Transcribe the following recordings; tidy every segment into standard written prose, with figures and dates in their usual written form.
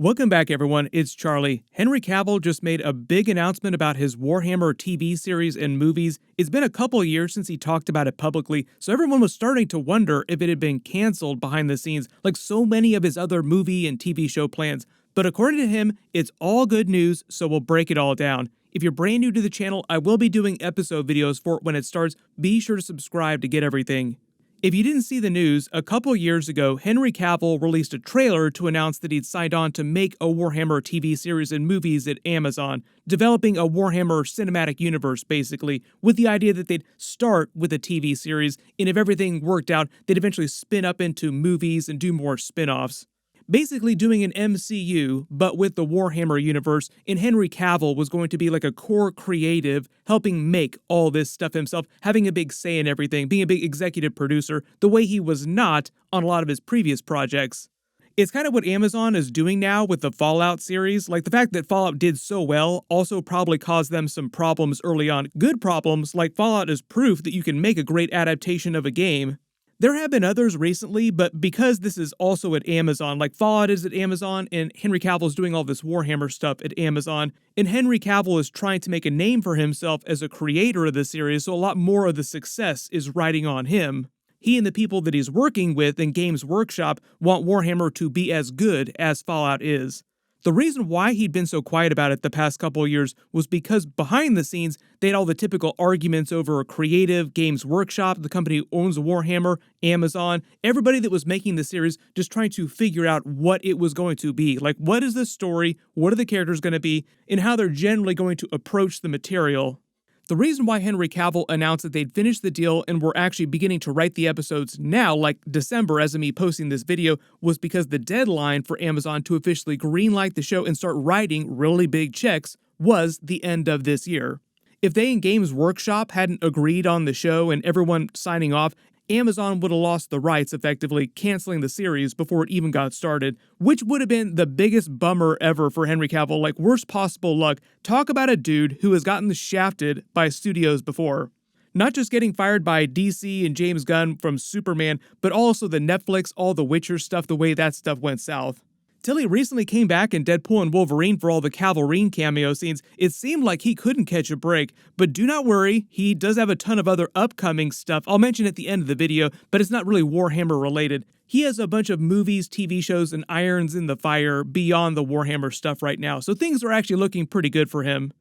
Welcome back, everyone. It's Charlie. Henry Cavill just made a big announcement about his Warhammer TV series and movies. It's been a couple of years since he talked about it publicly, so everyone was starting to wonder if it had been canceled behind the scenes, like so many of his other movie and TV show plans. But according to him, it's all good news, so we'll break it all down. If you're brand new to the channel, I will be doing episode videos for it when it starts. Be sure to subscribe to get everything. If you didn't see the news, a couple years ago, Henry Cavill released a trailer to announce that he'd signed on to make a Warhammer TV series and movies at Amazon, developing a Warhammer cinematic universe, basically, with the idea that they'd start with a TV series, and if everything worked out, they'd eventually spin up into movies and do more spin-offs. Basically doing an MCU, but with the Warhammer universe, and Henry Cavill was going to be like a core creative, helping make all this stuff himself, having a big say in everything, being a big executive producer, the way he was not on a lot of his previous projects. It's kind of what Amazon is doing now with the Fallout series. Like, the fact that Fallout did so well also probably caused them some problems early on. Good problems, like Fallout is proof that you can make a great adaptation of a game. There have been others recently, but because this is also at Amazon, like Fallout is at Amazon, and Henry Cavill is doing all this Warhammer stuff at Amazon, and Henry Cavill is trying to make a name for himself as a creator of the series, so a lot more of the success is riding on him. He and the people that he's working with in Games Workshop want Warhammer to be as good as Fallout is. The reason why he'd been so quiet about it the past couple of years was because behind the scenes, they had all the typical arguments over a creative, Games Workshop, the company who owns Warhammer, Amazon, everybody that was making the series just trying to figure out what it was going to be. Like, what is the story, what are the characters going to be, and how they're generally going to approach the material. The reason why Henry Cavill announced that they'd finished the deal and were actually beginning to write the episodes now, like December as of me posting this video, was because the deadline for Amazon to officially greenlight the show and start writing really big checks was the end of this year. If they in Games Workshop hadn't agreed on the show and everyone signing off, Amazon would have lost the rights, effectively canceling the series before it even got started, which would have been the biggest bummer ever for Henry Cavill, like worst possible luck. Talk about a dude who has gotten shafted by studios before. Not just getting fired by DC and James Gunn from Superman, but also the Netflix, all the Witcher stuff, the way that stuff went south. Till he recently came back in Deadpool and Wolverine for all the Cavalrine cameo scenes, it seemed like he couldn't catch a break. But do not worry, he does have a ton of other upcoming stuff I'll mention at the end of the video, but it's not really Warhammer related. He has a bunch of movies, TV shows, and irons in the fire beyond the Warhammer stuff right now, so things are actually looking pretty good for him.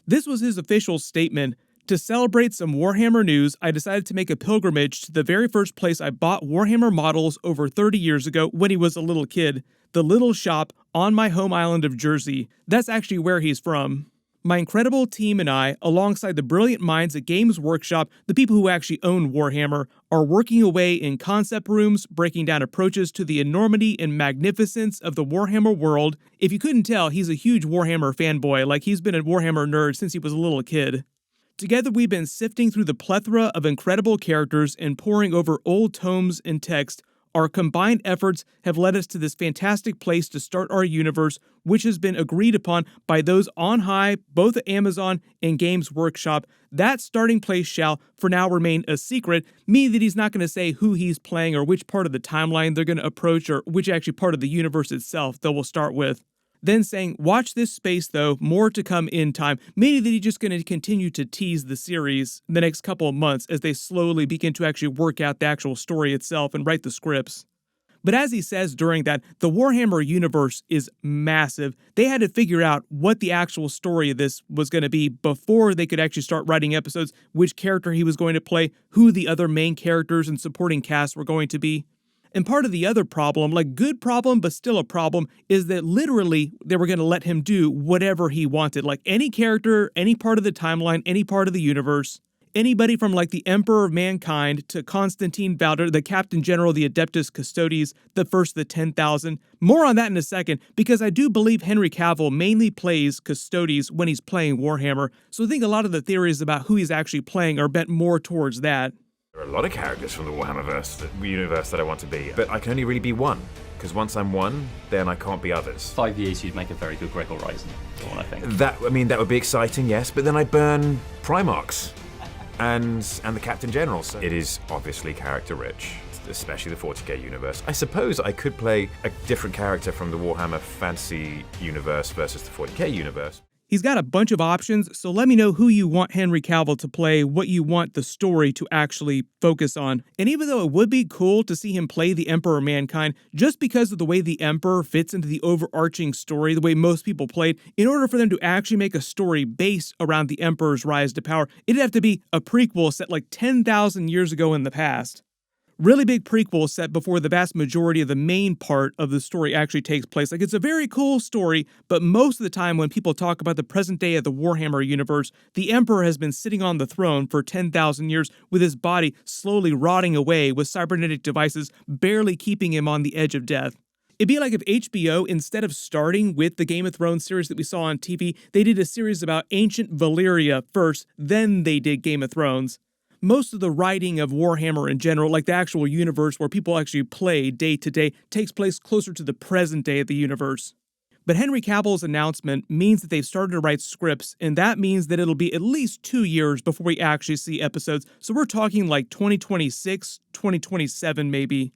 This was his official statement. To celebrate some Warhammer news, I decided to make a pilgrimage to the very first place I bought Warhammer models over 30 years ago when he was a little kid. The little shop on my home island of Jersey. That's actually where he's from. My incredible team and I, alongside the brilliant minds at Games Workshop, the people who actually own Warhammer, are working away in concept rooms, breaking down approaches to the enormity and magnificence of the Warhammer world. If you couldn't tell, he's a huge Warhammer fanboy, like he's been a Warhammer nerd since he was a little kid. Together we've been sifting through the plethora of incredible characters and poring over old tomes and text. Our combined efforts have led us to this fantastic place to start our universe, which has been agreed upon by those on high, both at Amazon and Games Workshop. That starting place shall, for now, remain a secret, meaning that he's not going to say who he's playing or which part of the timeline they're going to approach or which actually part of the universe itself that we'll start with. Then saying, watch this space though, more to come in time, meaning that he's just going to continue to tease the series the next couple of months as they slowly begin to actually work out the actual story itself and write the scripts. But as he says during that, the Warhammer universe is massive. They had to figure out what the actual story of this was going to be before they could actually start writing episodes, which character he was going to play, who the other main characters and supporting cast were going to be. And part of the other problem, like good problem, but still a problem, is that literally they were going to let him do whatever he wanted. Like any character, any part of the timeline, any part of the universe. Anybody from like the Emperor of Mankind to Constantine Valder, the Captain General, the Adeptus Custodes, the First of the 10,000. More on that in a second, because I do believe Henry Cavill mainly plays Custodes when he's playing Warhammer. So I think a lot of the theories about who he's actually playing are bent more towards that. There are a lot of characters from the Warhammerverse, the universe that I want to be, but I can only really be one, because once I'm one, then I can't be others. 5 years, you'd make a very good Greg Horizon, I think. That would be exciting, yes, but then I burn Primarchs and the Captain General, so it is obviously character rich. especially the 40k universe. I suppose I could play a different character from the Warhammer Fantasy universe versus the 40k universe. He's got a bunch of options, so let me know who you want Henry Cavill to play, what you want the story to actually focus on. And even though it would be cool to see him play the Emperor Mankind, just because of the way the Emperor fits into the overarching story, the way most people played, in order for them to actually make a story based around the Emperor's rise to power, it'd have to be a prequel set like 10,000 years ago in the past. Really big prequel set before the vast majority of the main part of the story actually takes place. Like, it's a very cool story, but most of the time when people talk about the present day of the Warhammer universe, the Emperor has been sitting on the throne for 10,000 years with his body slowly rotting away with cybernetic devices barely keeping him on the edge of death. It'd be like if HBO, instead of starting with the Game of Thrones series that we saw on TV, they did a series about ancient Valyria first, then they did Game of Thrones. Most of the writing of Warhammer in general, like the actual universe where people actually play day to day, takes place closer to the present day of the universe. But Henry Cavill's announcement means that they've started to write scripts, and that means that it'll be at least 2 years before we actually see episodes, so we're talking like 2026, 2027 maybe.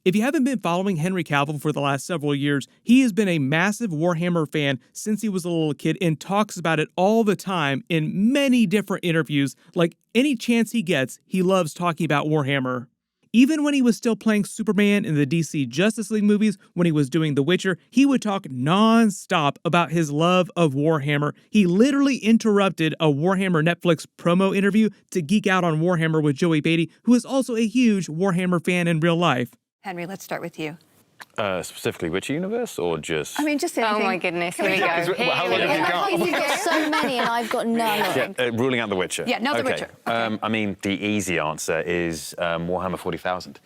If you haven't been following Henry Cavill for the last several years, he has been a massive Warhammer fan since he was a little kid and talks about it all the time in many different interviews. Like, any chance he gets, he loves talking about Warhammer. Even when he was still playing Superman in the DC Justice League movies, when he was doing The Witcher, he would talk non-stop about his love of Warhammer. He literally interrupted a Warhammer Netflix promo interview to geek out on Warhammer with Joey Beatty, who is also a huge Warhammer fan in real life. Henry, let's start with you. Specifically, which universe, or just? I mean, just anything. Oh my goodness, here we go. How long have you got? You've got so many and I've got none. Yeah, ruling out The Witcher. Yeah, no, The Witcher. Okay. I mean, the easy answer is Warhammer 40,000.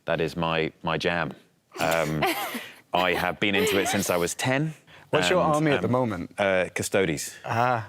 That is my jam. I have been into it since I was 10. What's your army at the moment? Custodes. Yeah.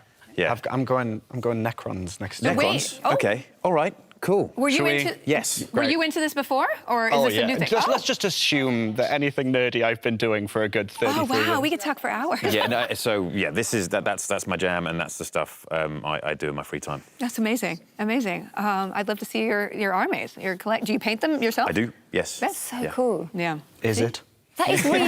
I'm going Necrons next year. Necrons? Oh. Okay, all right, cool. Were you into? Yes. Were you into this before, or is this a new thing? Let's just assume that anything nerdy I've been doing for a good 30 Oh years. wow, we could talk for hours. Yeah, no, so yeah, that's my jam, and that's the stuff I do in my free time. That's amazing, amazing. I'd love to see your armies. Do you paint them yourself? I do, yes. That's so cool. Yeah. Is it? That is really,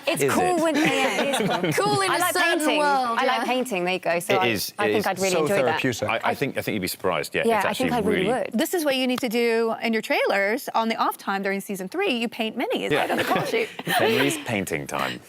it's Is cool it? when, yeah, it is cool. Cool in I a like certain painting. world, I yeah. like painting, there you go. So It I is think I'd really so enjoy that. therapeutic. I think you'd be surprised. Yeah, Yeah, it's I actually think I really would. This is what you need to do in your trailers on the off time during season 3. You paint minis right on the call sheet. Henry's painting time.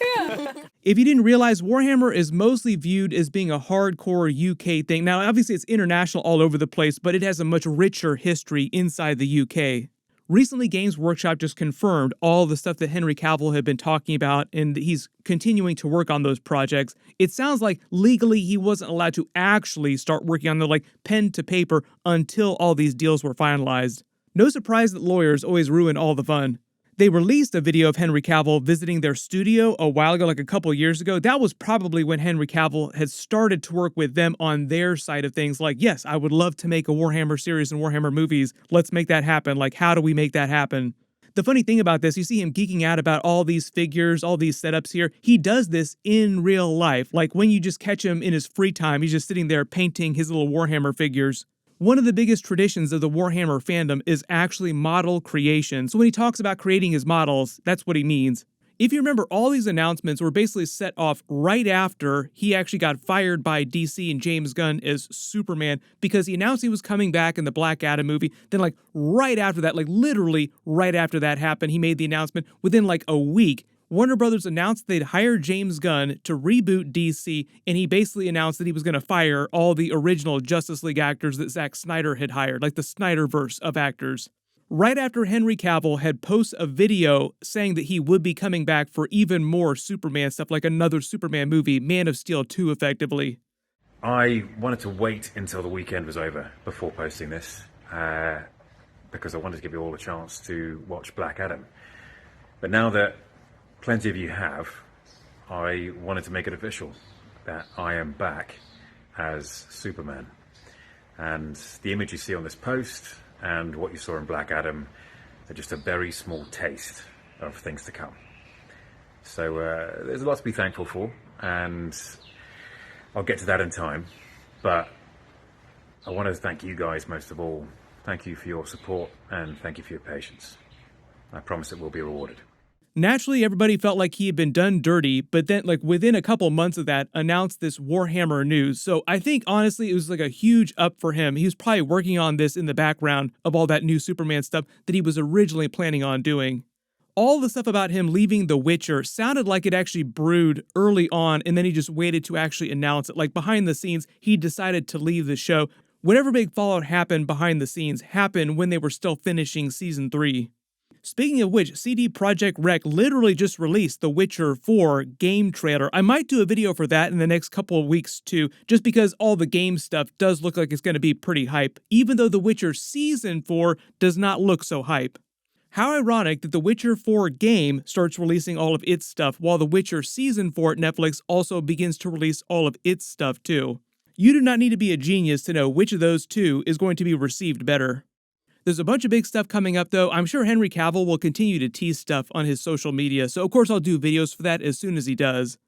If you didn't realize, Warhammer is mostly viewed as being a hardcore UK thing. Now, obviously, it's international all over the place, but it has a much richer history inside the UK. Recently, Games Workshop just confirmed all the stuff that Henry Cavill had been talking about, and he's continuing to work on those projects. It sounds like legally he wasn't allowed to actually start working on the pen to paper until all these deals were finalized. No surprise that lawyers always ruin all the fun. They released a video of Henry Cavill visiting their studio a while ago, like a couple years ago. That was probably when Henry Cavill had started to work with them on their side of things. Like, yes, I would love to make a Warhammer series and Warhammer movies. Let's make that happen. Like, how do we make that happen? The funny thing about this, you see him geeking out about all these figures, all these setups here. He does this in real life. Like, when you just catch him in his free time, he's just sitting there painting his little Warhammer figures. One of the biggest traditions of the Warhammer fandom is actually model creation. So when he talks about creating his models, that's what he means. If you remember, all these announcements were basically set off right after he actually got fired by DC and James Gunn as Superman, because he announced he was coming back in the Black Adam movie. Then right after that, literally right after that happened, he made the announcement within a week. Warner Brothers announced they'd hired James Gunn to reboot DC, and he basically announced that he was going to fire all the original Justice League actors that Zack Snyder had hired, like the Snyderverse of actors. Right after Henry Cavill had posted a video saying that he would be coming back for even more Superman stuff, like another Superman movie, Man of Steel 2 effectively. I wanted to wait until the weekend was over before posting this, because I wanted to give you all a chance to watch Black Adam. But now that plenty of you have, I wanted to make it official that I am back as Superman. And the image you see on this post and what you saw in Black Adam are just a very small taste of things to come. So there's a lot to be thankful for, and I'll get to that in time. But I want to thank you guys most of all. Thank you for your support, and thank you for your patience. I promise it will be rewarded. Naturally, everybody felt like he had been done dirty, but then, like, within a couple months of that, announced this Warhammer news. So I think, honestly, it was like a huge up for him. He was probably working on this in the background of all that new Superman stuff that he was originally planning on doing. All the stuff about him leaving The Witcher sounded like it actually brewed early on, and then he just waited to actually announce it. Like, behind the scenes, he decided to leave the show. Whatever big fallout happened behind the scenes happened when they were still finishing Season 3. Speaking of which, CD Projekt Red literally just released The Witcher 4 game trailer. I might do a video for that in the next couple of weeks too, just because all the game stuff does look like it's going to be pretty hype, even though The Witcher Season 4 does not look so hype. How ironic that The Witcher 4 game starts releasing all of its stuff, while The Witcher Season 4 at Netflix also begins to release all of its stuff too. You do not need to be a genius to know which of those two is going to be received better. There's a bunch of big stuff coming up though. I'm sure Henry Cavill will continue to tease stuff on his social media, so of course I'll do videos for that as soon as he does.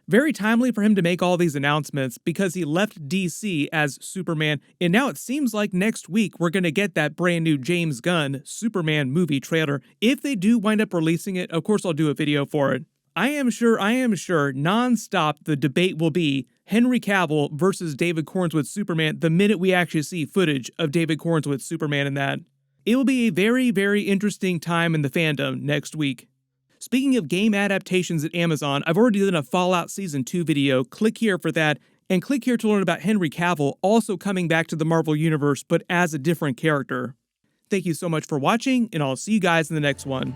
Very timely for him to make all these announcements because he left DC as Superman, and now it seems like next week we're going to get that brand new James Gunn Superman movie trailer. If they do wind up releasing it, of course I'll do a video for it. I am sure, non-stop the debate will be Henry Cavill versus David Corenswet's Superman the minute we actually see footage of David Corenswet's Superman in that. It will be a very, very interesting time in the fandom next week. Speaking of game adaptations at Amazon, I've already done a Fallout Season 2 video. Click here for that, and click here to learn about Henry Cavill also coming back to the Marvel Universe, but as a different character. Thank you so much for watching, and I'll see you guys in the next one.